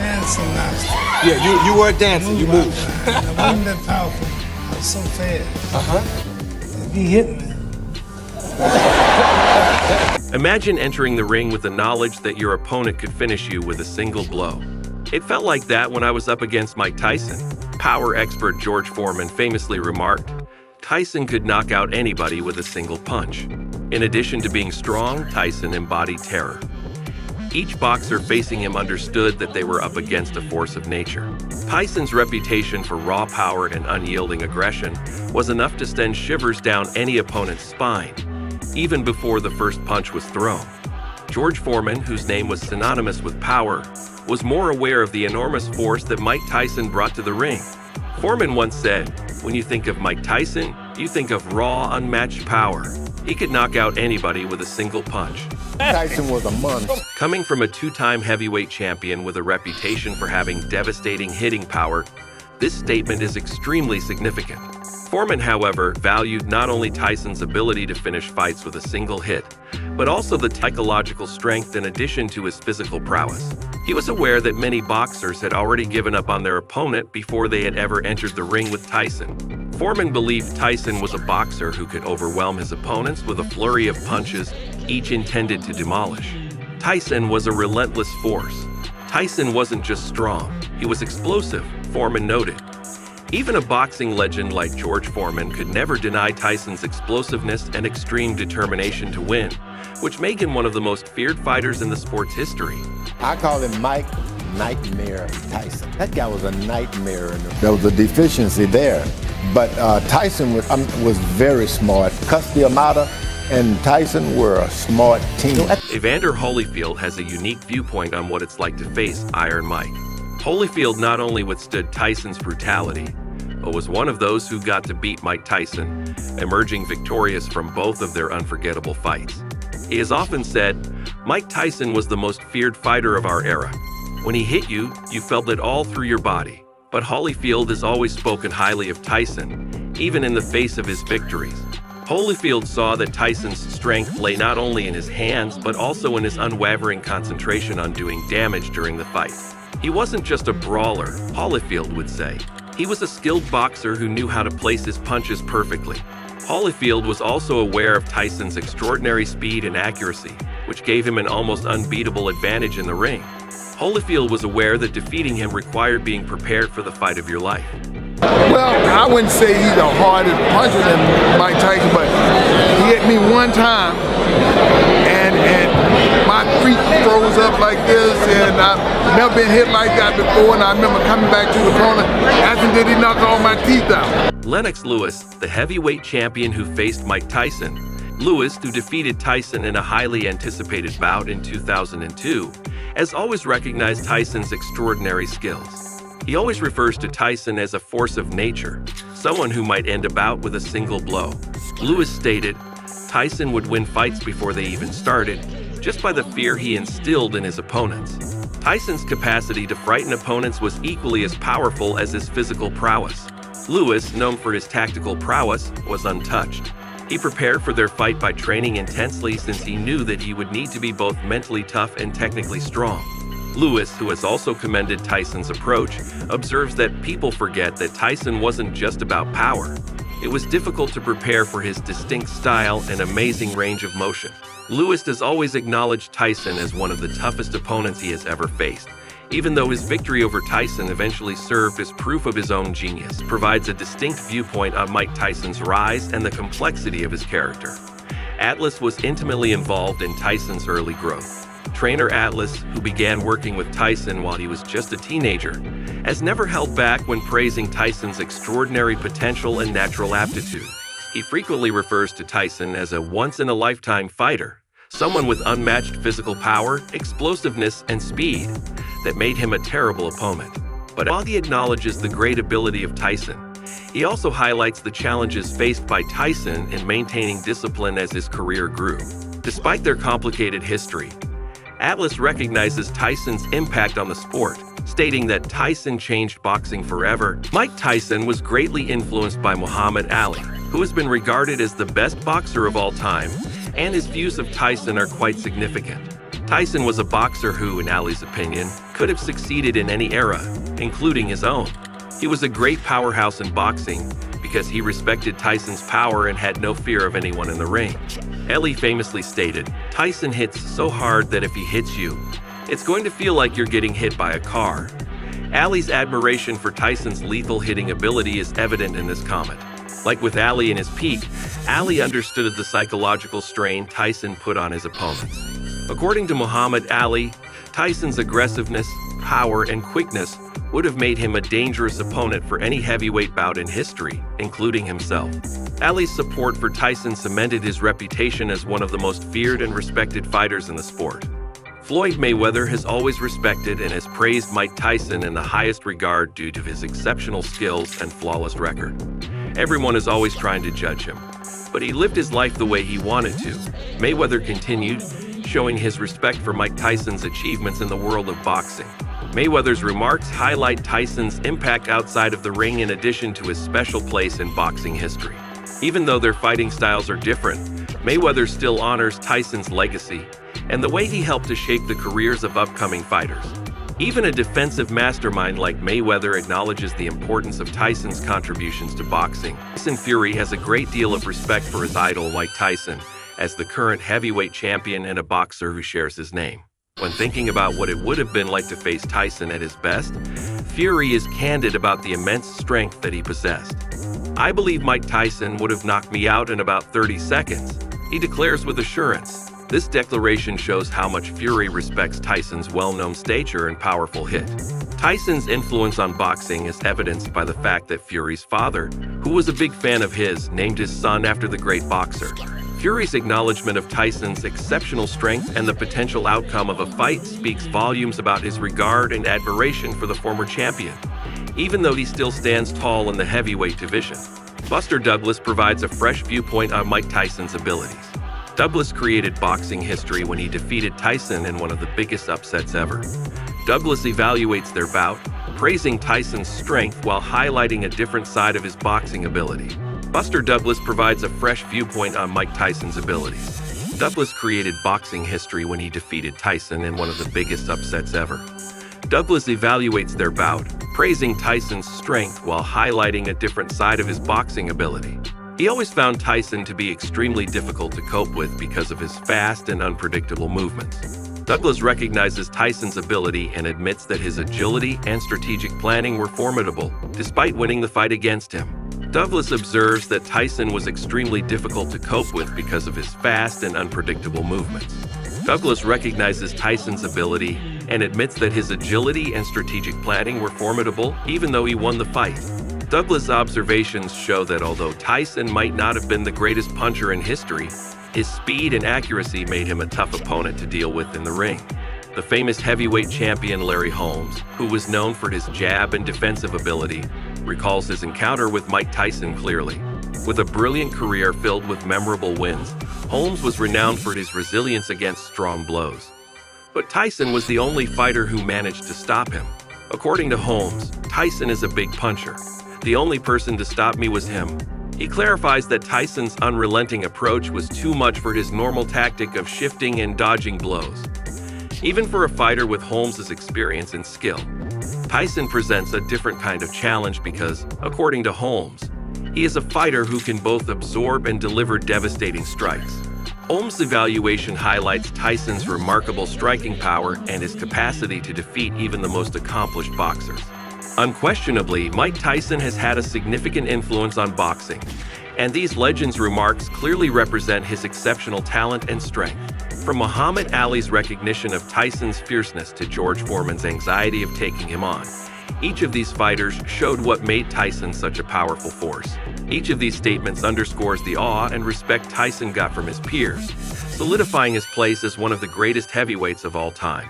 dancing now. Yeah, you weren't dancing, you moved. I wasn't that powerful. I was so fast. He hit me. Imagine entering the ring with the knowledge that your opponent could finish you with a single blow. It felt like that when I was up against Mike Tyson. Power expert George Foreman famously remarked, Tyson could knock out anybody with a single punch. In addition to being strong, Tyson embodied terror. Each boxer facing him understood that they were up against a force of nature. Tyson's reputation for raw power and unyielding aggression was enough to send shivers down any opponent's spine, even before the first punch was thrown. George Foreman, whose name was synonymous with power, was more aware of the enormous force that Mike Tyson brought to the ring. Foreman once said, "When you think of Mike Tyson, you think of raw, unmatched power. He could knock out anybody with a single punch." Tyson was a monster. Coming from a two-time heavyweight champion with a reputation for having devastating hitting power, this statement is extremely significant. Foreman, however, valued not only Tyson's ability to finish fights with a single hit, but also the psychological strength in addition to his physical prowess. He was aware that many boxers had already given up on their opponent before they had ever entered the ring with Tyson. Foreman believed Tyson was a boxer who could overwhelm his opponents with a flurry of punches, each intended to demolish. Tyson was a relentless force. Tyson wasn't just strong, he was explosive, Foreman noted. Even a boxing legend like George Foreman could never deny Tyson's explosiveness and extreme determination to win, which made him one of the most feared fighters in the sport's history. I call him Mike Nightmare Tyson. That guy was a nightmare. There was a deficiency there. But Tyson was very smart. Cus D'Amato and Tyson were a smart team. Evander Holyfield has a unique viewpoint on what it's like to face Iron Mike. Holyfield not only withstood Tyson's brutality, but was one of those who got to beat Mike Tyson, emerging victorious from both of their unforgettable fights. He has often said, Mike Tyson was the most feared fighter of our era. When he hit you, you felt it all through your body. But Holyfield has always spoken highly of Tyson, even in the face of his victories. Holyfield saw that Tyson's strength lay not only in his hands, but also in his unwavering concentration on doing damage during the fight. He wasn't just a brawler, Holyfield would say. He was a skilled boxer who knew how to place his punches perfectly. Holyfield was also aware of Tyson's extraordinary speed and accuracy, which gave him an almost unbeatable advantage in the ring. Holyfield was aware that defeating him required being prepared for the fight of your life. Well, I wouldn't say he's a harder puncher than Mike Tyson, but he hit me one time, and my feet froze up like this, and I've never been hit like that before, and I remember coming back to the corner, asking did he knock all my teeth out. Lennox Lewis, the heavyweight champion who faced Mike Tyson. Lewis, who defeated Tyson in a highly anticipated bout in 2002, has always recognized Tyson's extraordinary skills. He always refers to Tyson as a force of nature, someone who might end a bout with a single blow. Lewis stated, Tyson would win fights before they even started, just by the fear he instilled in his opponents. Tyson's capacity to frighten opponents was equally as powerful as his physical prowess. Lewis, known for his tactical prowess, was untouched. He prepared for their fight by training intensely since he knew that he would need to be both mentally tough and technically strong. Lewis, who has also commended Tyson's approach, observes that people forget that Tyson wasn't just about power. It was difficult to prepare for his distinct style and amazing range of motion. Lewis has always acknowledged Tyson as one of the toughest opponents he has ever faced, even though his victory over Tyson eventually served as proof of his own genius, provides a distinct viewpoint on Mike Tyson's rise and the complexity of his character. Atlas was intimately involved in Tyson's early growth. Trainer Atlas, who began working with Tyson while he was just a teenager, has never held back when praising Tyson's extraordinary potential and natural aptitude. He frequently refers to Tyson as a once-in-a-lifetime fighter, someone with unmatched physical power, explosiveness, and speed that made him a terrible opponent. But while he acknowledges the great ability of Tyson, he also highlights the challenges faced by Tyson in maintaining discipline as his career grew. Despite their complicated history, Atlas recognizes Tyson's impact on the sport, stating that Tyson changed boxing forever. Mike Tyson was greatly influenced by Muhammad Ali, who has been regarded as the best boxer of all time, and his views of Tyson are quite significant. Tyson was a boxer who, in Ali's opinion, could have succeeded in any era, including his own. He was a great powerhouse in boxing because he respected Tyson's power and had no fear of anyone in the ring. Ali famously stated, "Tyson hits so hard that if he hits you, it's going to feel like you're getting hit by a car." Ali's admiration for Tyson's lethal hitting ability is evident in this comment. Like with Ali in his peak, Ali understood the psychological strain Tyson put on his opponents. According to Muhammad Ali, Tyson's aggressiveness, power, and quickness would have made him a dangerous opponent for any heavyweight bout in history, including himself. Ali's support for Tyson cemented his reputation as one of the most feared and respected fighters in the sport. Floyd Mayweather has always respected and has praised Mike Tyson in the highest regard due to his exceptional skills and flawless record. Everyone is always trying to judge him, but he lived his life the way he wanted to. Mayweather continued, showing his respect for Mike Tyson's achievements in the world of boxing. Mayweather's remarks highlight Tyson's impact outside of the ring in addition to his special place in boxing history. Even though their fighting styles are different, Mayweather still honors Tyson's legacy and the way he helped to shape the careers of upcoming fighters. Even a defensive mastermind like Mayweather acknowledges the importance of Tyson's contributions to boxing. Tyson Fury has a great deal of respect for his idol Mike Tyson as the current heavyweight champion and a boxer who shares his name. When thinking about what it would have been like to face Tyson at his best, Fury is candid about the immense strength that he possessed. "I believe Mike Tyson would have knocked me out in about 30 seconds, he declares with assurance. This declaration shows how much Fury respects Tyson's well-known stature and powerful hit. Tyson's influence on boxing is evidenced by the fact that Fury's father, who was a big fan of his, named his son after the great boxer. Fury's acknowledgement of Tyson's exceptional strength and the potential outcome of a fight speaks volumes about his regard and admiration for the former champion, even though he still stands tall in the heavyweight division. Buster Douglas provides a fresh viewpoint on Mike Tyson's abilities. Douglas created boxing history when he defeated Tyson in one of the biggest upsets ever. Douglas evaluates their bout, praising Tyson's strength while highlighting a different side of his boxing ability. Buster Douglas provides a fresh viewpoint on Mike Tyson's abilities. Douglas created boxing history when he defeated Tyson in one of the biggest upsets ever. Douglas evaluates their bout, praising Tyson's strength while highlighting a different side of his boxing ability. He always found Tyson to be extremely difficult to cope with because of his fast and unpredictable movements. Douglas recognizes Tyson's ability and admits that his agility and strategic planning were formidable, despite winning the fight against him. Douglas observes that Tyson was extremely difficult to cope with because of his fast and unpredictable movements. Douglas recognizes Tyson's ability and admits that his agility and strategic planning were formidable, even though he won the fight. Douglas' observations show that although Tyson might not have been the greatest puncher in history, his speed and accuracy made him a tough opponent to deal with in the ring. The famous heavyweight champion Larry Holmes, who was known for his jab and defensive ability, recalls his encounter with Mike Tyson clearly. With a brilliant career filled with memorable wins, Holmes was renowned for his resilience against strong blows. But Tyson was the only fighter who managed to stop him. According to Holmes, Tyson is a big puncher. The only person to stop me was him. He clarifies that Tyson's unrelenting approach was too much for his normal tactic of shifting and dodging blows. Even for a fighter with Holmes' experience and skill, Tyson presents a different kind of challenge because, according to Holmes, he is a fighter who can both absorb and deliver devastating strikes. Holmes' evaluation highlights Tyson's remarkable striking power and his capacity to defeat even the most accomplished boxers. Unquestionably, Mike Tyson has had a significant influence on boxing, and these legends' remarks clearly represent his exceptional talent and strength. From Muhammad Ali's recognition of Tyson's fierceness to George Foreman's anxiety of taking him on, each of these fighters showed what made Tyson such a powerful force. Each of these statements underscores the awe and respect Tyson got from his peers, solidifying his place as one of the greatest heavyweights of all time.